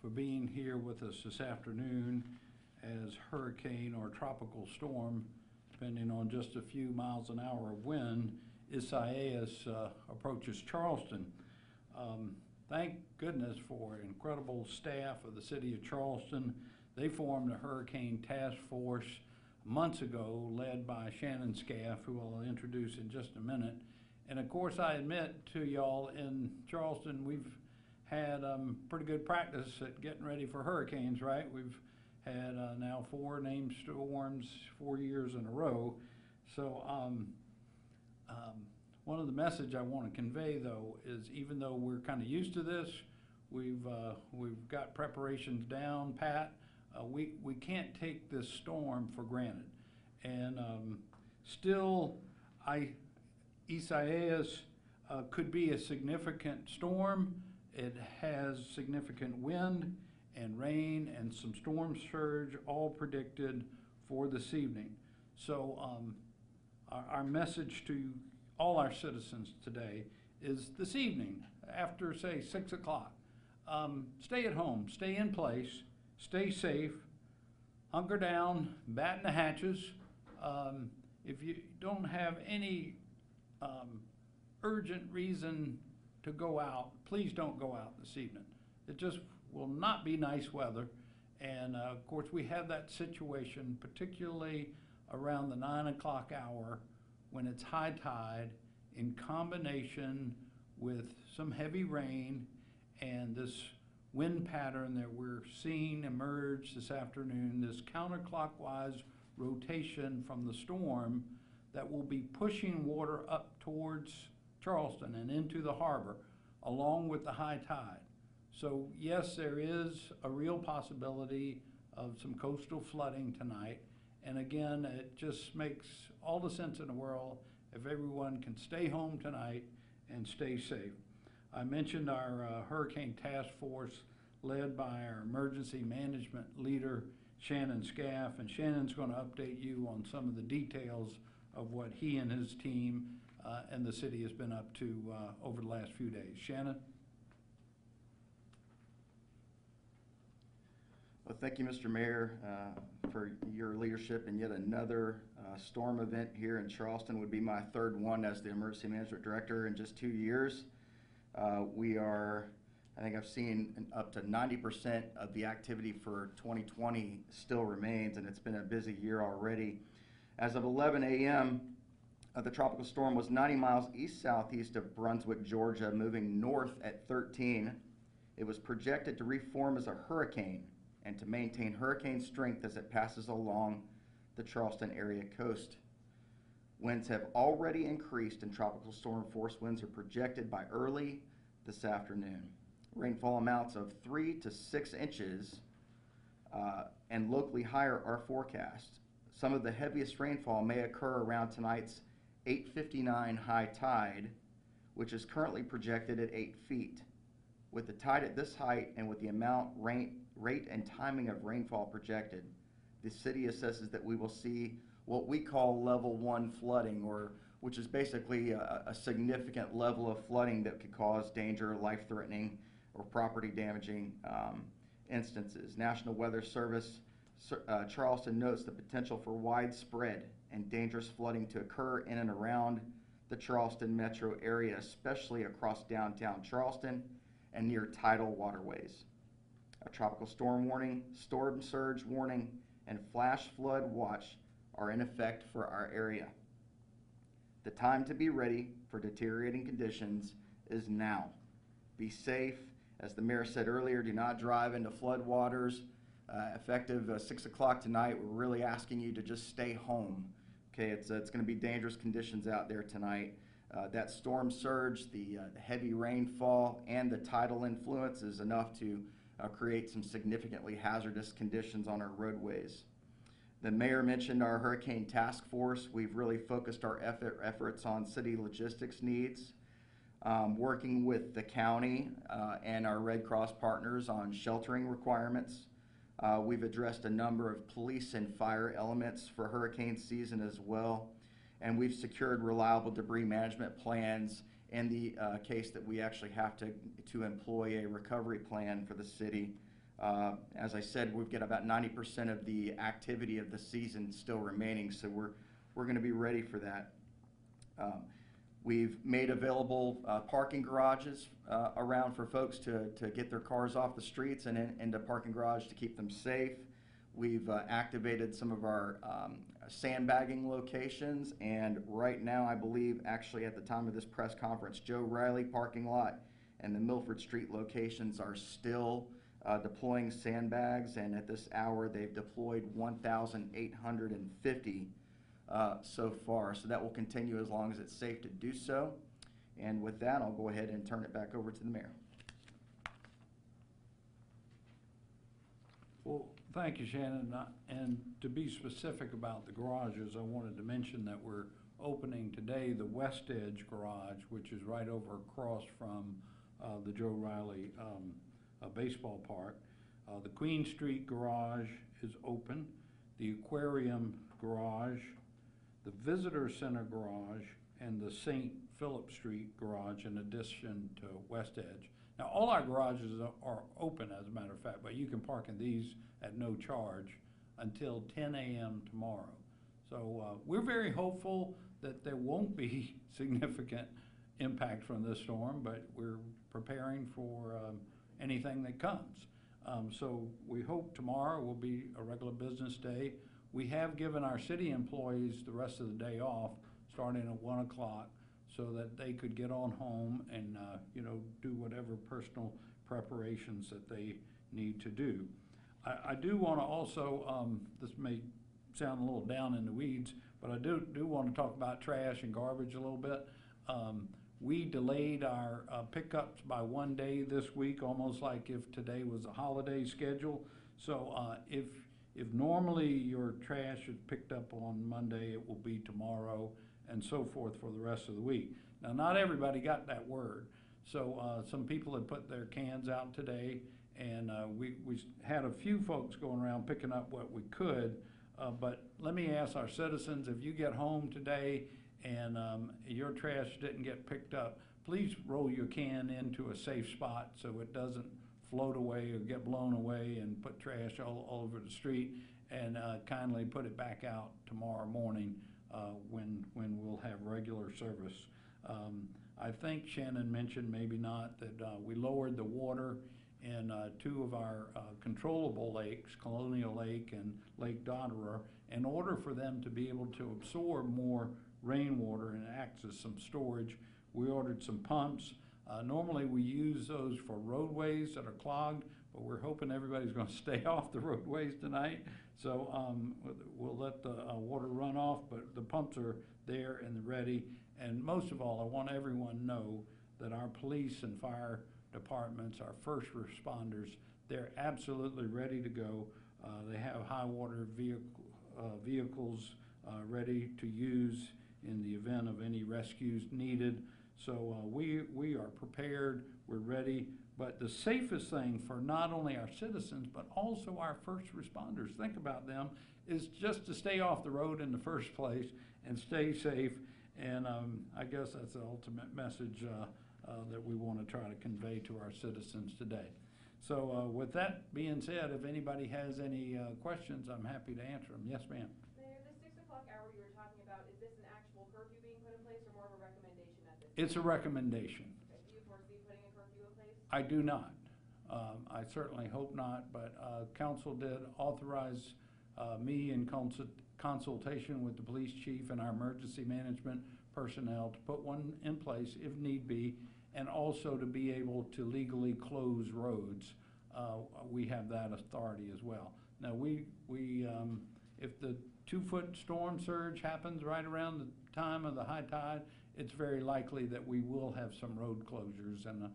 for being here with us this afternoon as hurricane or tropical storm, depending on just a few miles an hour of wind, Isaias approaches Charleston. Thank goodness for incredible staff of the city of Charleston. They formed a hurricane task force months ago, led by Shannon Scaff, who I'll introduce in just a minute. And of course, I admit to y'all, in Charleston, we've had pretty good practice at getting ready for hurricanes, right? We've had now 4 named storms 4 years in a row. So one of the message I want to convey, though, is even though we're kind of used to this, we've got preparations down pat. We can't take this storm for granted. And still, Isaias could be a significant storm. It has significant wind and rain and some storm surge all predicted for this evening. So our message to all our citizens today is this evening, after say 6 o'clock, stay at home, stay in place, stay safe, hunker down, batten the hatches. If you don't have any urgent reason to go out, please don't go out this evening. It just will not be nice weather. And of course, we have that situation, particularly around the 9 o'clock hour when it's high tide, in combination with some heavy rain and this wind pattern that we're seeing emerge this afternoon, this counterclockwise rotation from the storm that will be pushing water up towards Charleston and into the harbor, along with the high tide. So yes, there is a real possibility of some coastal flooding tonight. And again, it just makes all the sense in the world if everyone can stay home tonight and stay safe. I mentioned our Hurricane Task Force led by our emergency management leader, Shannon Scaff, and Shannon's going to update you on some of the details of what he and his team and the city has been up to over the last few days. Shannon? Well, thank you, Mr. Mayor, for your leadership in yet another storm event here in Charleston. Would be my 3rd one as the Emergency Management Director in just 2 years. I think I've seen up to 90% of the activity for 2020 still remains, and it's been a busy year already. As of 11 a.m., the tropical storm was 90 miles east-southeast of Brunswick, Georgia, moving north at 13. It was projected to reform as a hurricane and to maintain hurricane strength as it passes along the Charleston area coast. Winds have already increased, and tropical storm force winds are projected by early this afternoon. Rainfall amounts of 3 to 6 inches and locally higher are forecast. Some of the heaviest rainfall may occur around tonight's 8:59 high tide, which is currently projected at 8 feet. With the tide at this height and with the amount, rate, and timing of rainfall projected, the city assesses that we will see what we call level 1 flooding, which is basically a significant level of flooding that could cause danger, life-threatening, or property-damaging instances. National Weather Service Charleston notes the potential for widespread and dangerous flooding to occur in and around the Charleston metro area, especially across downtown Charleston and near tidal waterways. A tropical storm warning, storm surge warning, and flash flood watch are in effect for our area. The time to be ready for deteriorating conditions is now. Be safe. As the mayor said earlier, do not drive into floodwaters. Effective 6 o'clock tonight, we're really asking you to just stay home. Okay, it's going to be dangerous conditions out there tonight. That storm surge, the heavy rainfall, and the tidal influence is enough to create some significantly hazardous conditions on our roadways. The mayor mentioned our hurricane task force. We've really focused our efforts on city logistics needs, working with the county and our Red Cross partners on sheltering requirements. We've addressed a number of police and fire elements for hurricane season as well, and we've secured reliable debris management plans in the case that we actually have to employ a recovery plan for the city As I said, we've got about 90% of the activity of the season still remaining, so we're going to be ready for that. We've made available parking garages around for folks to get their cars off the streets and into parking garage to keep them safe. We've activated some of our sandbagging locations, and right now I believe actually at the time of this press conference, Joe Riley parking lot and the Milford Street locations are still deploying sandbags, and at this hour they've deployed 1,850 so far. So that will continue as long as it's safe to do so. And with that, I'll go ahead and turn it back over to the mayor. Well, thank you, Shannon. And to be specific about the garages, I wanted to mention that we're opening today the West Edge garage, which is right over across from the Joe Riley baseball park. The Queen Street garage is open, the Aquarium garage, the Visitor Center garage, and the St. Philip Street garage in addition to West Edge. Now, all our garages are open, as a matter of fact, but you can park in these at no charge until 10 a.m. tomorrow. So we're very hopeful that there won't be significant impact from this storm, but we're preparing for anything that comes. So we hope tomorrow will be a regular business day. We have given our city employees the rest of the day off, starting at 1 o'clock, so that they could get on home and do whatever personal preparations that they need to do. I do want to also, this may sound a little down in the weeds, but I do want to talk about trash and garbage a little bit. We delayed our pickups by 1 day this week, almost like if today was a holiday schedule. So if normally your trash is picked up on Monday, it will be tomorrow, and so forth for the rest of the week. Now, not everybody got that word. So some people had put their cans out today, and we had a few folks going around picking up what we could. But let me ask our citizens, if you get home today and your trash didn't get picked up, please roll your can into a safe spot so it doesn't float away or get blown away and put trash all over the street, and kindly put it back out tomorrow morning when we'll have regular service. I think Shannon mentioned, maybe not, that we lowered the water in two of our controllable lakes, Colonial Lake and Lake Dotterer, in order for them to be able to absorb more rainwater and act as some storage. We ordered some pumps. Normally we use those for roadways that are clogged, but we're hoping everybody's going to stay off the roadways tonight. So we'll let the water run off, but the pumps are there and ready. And most of all, I want everyone to know that our police and fire departments, our first responders, they're absolutely ready to go. They have high water vehicles ready to use in the event of any rescues needed. So we are prepared, we're ready. But the safest thing for not only our citizens, but also our first responders, think about them, is just to stay off the road in the first place and stay safe. And I guess that's the ultimate message that we want to try to convey to our citizens today. So with that being said, if anybody has any questions, I'm happy to answer them. Yes, ma'am. Mayor, the 6 o'clock hour you were talking about, is this an actual curfew being put in place or more of a recommendation at this point? It's a recommendation. Okay. Do you foresee putting a curfew in place? I do not. I certainly hope not, but council did authorize me in consultation with the police chief and our emergency management personnel to put one in place if need be, and also to be able to legally close roads. We have that authority as well. Now if the 2-foot storm surge happens right around the time of the high tide, it's very likely that we will have some road closures, and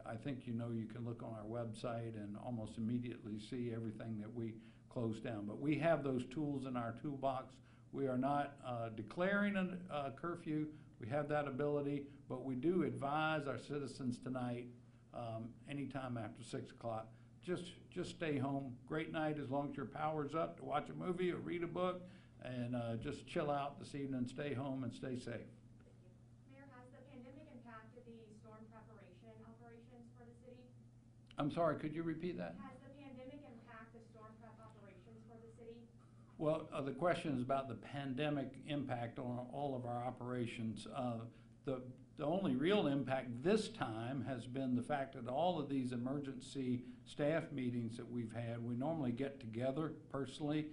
I think you can look on our website and almost immediately see everything that we close down. But we have those tools in our toolbox. We are not declaring a curfew. We have that ability, but we do advise our citizens tonight, anytime after 6 o'clock, just stay home. Great night as long as your power's up to watch a movie or read a book, and just chill out this evening, stay home and stay safe. Mayor, has the pandemic impacted the storm preparation operations for the city? I'm sorry, could you repeat that? Has the pandemic Well, the question is about the pandemic impact on all of our operations. The only real impact this time has been the fact that all of these emergency staff meetings that we've had, we normally get together personally,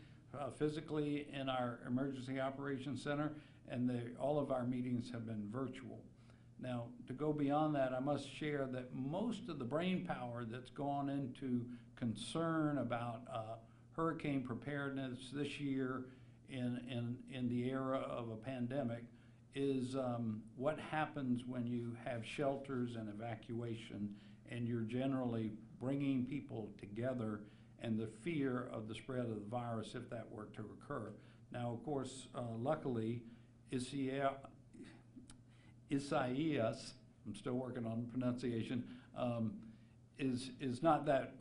physically in our Emergency Operations Center, and all of our meetings have been virtual. Now, to go beyond that, I must share that most of the brain power that's gone into concern about hurricane preparedness this year in the era of a pandemic is what happens when you have shelters and evacuation, and you're generally bringing people together, and the fear of the spread of the virus if that were to occur. Now, of course, luckily, Isaias, I'm still working on pronunciation, is not that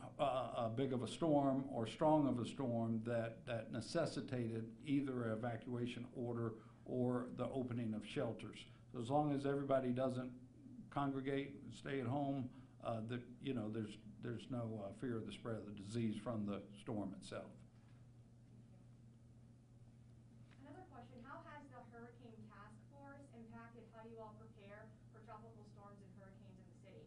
big of a storm or strong of a storm that necessitated either an evacuation order or the opening of shelters. So as long as everybody doesn't congregate and stay at home, there's no fear of the spread of the disease from the storm itself. Another question, how has the Hurricane Task Force impacted how you all prepare for tropical storms and hurricanes in the city?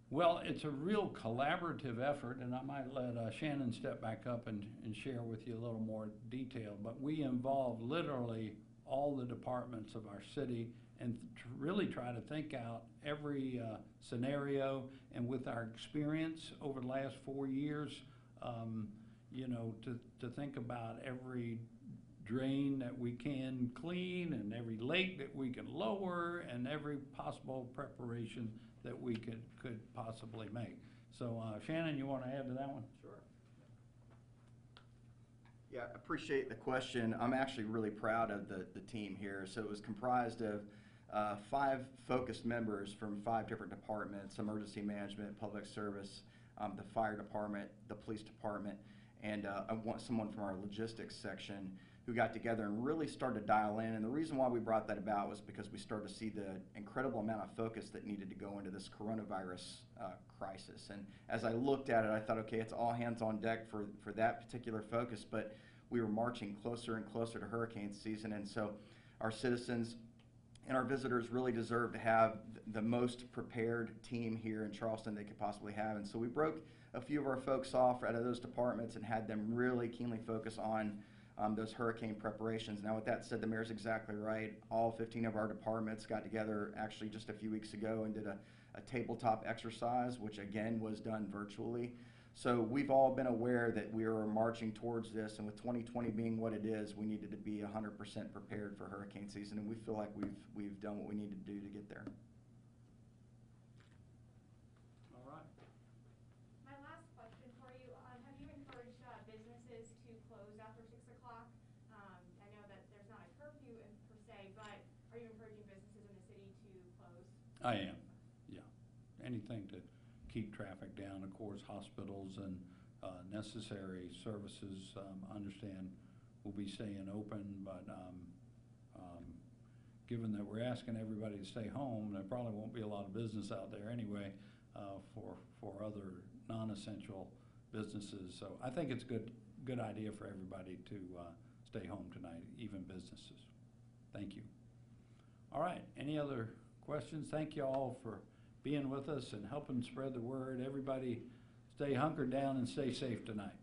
Well, it's a real collaborative effort, and I might let Shannon step back up and share with you a little more detail, but we involve literally all the departments of our city and really try to think out every scenario, and with our experience over the last 4 years, to think about every drain that we can clean and every lake that we can lower and every possible preparation that we could possibly make. So Shannon, you want to add to that one? Sure. Yeah, I appreciate the question. I'm actually really proud of the team here. So it was comprised of 5 focused members from 5 different departments: emergency management, public service, the fire department, the police department, and I want someone from our logistics section who got together and really started to dial in. And the reason why we brought that about was because we started to see the incredible amount of focus that needed to go into this coronavirus crisis. And as I looked at it, I thought, okay, it's all hands on deck for that particular focus, but we were marching closer and closer to hurricane season, and so our citizens and our visitors really deserve to have the most prepared team here in Charleston they could possibly have. And so we broke a few of our folks off out of those departments and had them really keenly focus on those hurricane preparations. Now, with that said, the mayor's exactly right. All 15 of our departments got together actually just a few weeks ago and did a tabletop exercise, which again was done virtually. So we've all been aware that we are marching towards this, and with 2020 being what it is, we needed to be 100% prepared for hurricane season, and we feel like we've done what we need to do to get there. All right. My last question for you, have you encouraged businesses to close after 6 o'clock? I know that there's not a curfew per se, but are you encouraging businesses in the city to close? I am, yeah. Anything to keep traffic down. Of course, hospitals and necessary services, understand, will be staying open, but given that we're asking everybody to stay home, there probably won't be a lot of business out there anyway for other non-essential businesses. So I think it's a good idea for everybody to stay home tonight, even businesses. Thank you. All right, any other questions? Thank you all for being with us and helping spread the word. Everybody stay hunkered down and stay safe tonight.